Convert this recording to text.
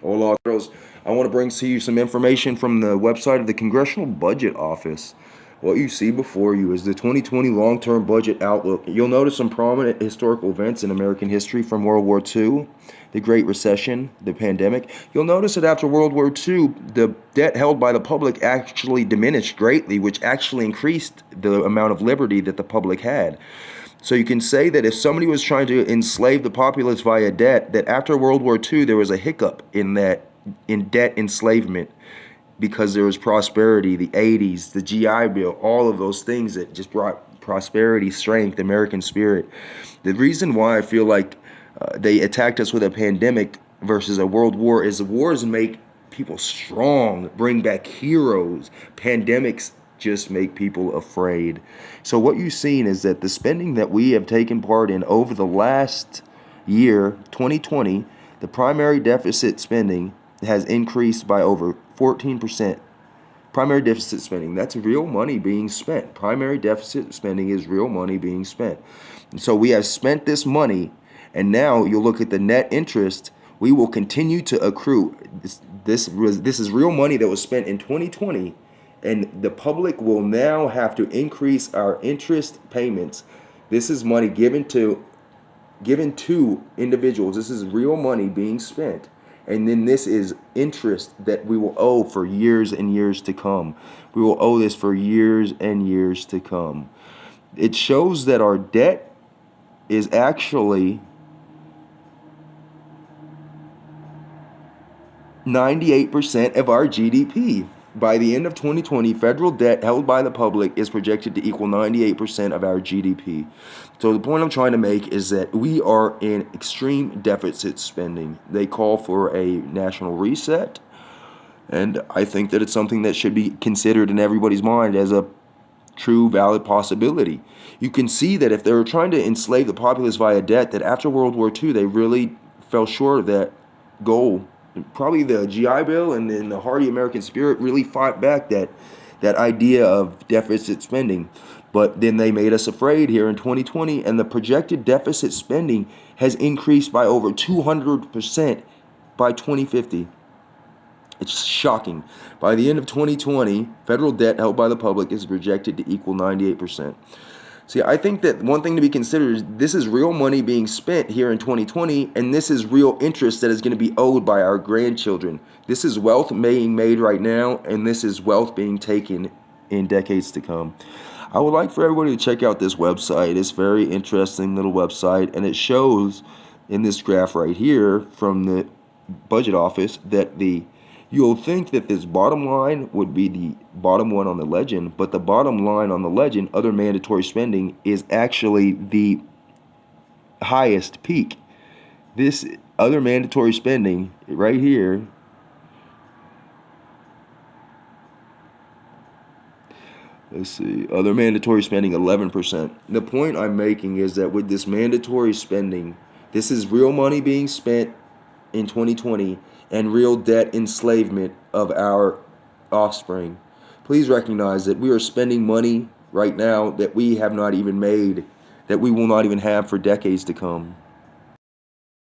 Hola, Carlos. I want to bring to you some information from the website of the Congressional Budget Office. What you see before you is the 2020 long-term budget outlook. You'll notice some prominent historical events in American history from World War II, the Great Recession, the pandemic. You'll notice that after World War II, the debt held by the public actually diminished greatly, which actually increased the amount of liberty that the public had. So you can say that if somebody was trying to enslave the populace via debt, that after World War II there was a hiccup in debt enslavement because there was prosperity, the 80s, the GI Bill, all of those things that just brought prosperity, strength, American spirit. The reason why I feel like they attacked us with a pandemic versus a world war is the wars make people strong, bring back heroes. Pandemics just make people afraid. So what you've seen is that the spending that we have taken part in over the last year, 2020, the primary deficit spending has increased by over 14%. Primary deficit spending, that's real money being spent. Primary deficit spending is real money being spent. And so we have spent this money, and now you'll look at the net interest. We will continue to accrue. This is real money that was spent in 2020. And the public will now have to increase our interest payments. This is money given to individuals. This is real money being spent. And then this is interest that we will owe for years and years to come. We will owe this for years and years to come. It shows that our debt is actually 98% of our GDP. By the end of 2020, federal debt held by the public is projected to equal 98% of our GDP. So the point I'm trying to make is that we are in extreme deficit spending. They call for a national reset, and I think that it's something that should be considered in everybody's mind as a true, valid possibility. You can see that if they were trying to enslave the populace via debt, that after World War II, they really fell short of that goal. Probably the GI Bill and then the hardy American spirit really fought back that idea of deficit spending. But then they made us afraid here in 2020, and the projected deficit spending has increased by over 200% by 2050. It's shocking. By the end of 2020, federal debt held by the public is projected to equal 98%. See, I think that one thing to be considered is this is real money being spent here in 2020, and this is real interest that is going to be owed by our grandchildren. This is wealth being made right now, and this is wealth being taken in decades to come. I would like for everybody to check out this website. It's a very interesting little website, and it shows in this graph right here from the budget office that you'll think that this bottom line would be the bottom one on the legend, but the bottom line on the legend, other mandatory spending, is actually the highest peak. This other mandatory spending right here let's see, other mandatory spending 11%. The point I'm making is that with this mandatory spending, this is real money being spent in 2020 and real debt enslavement of our offspring. Please recognize that we are spending money right now that we have not even made, that we will not even have for decades to come.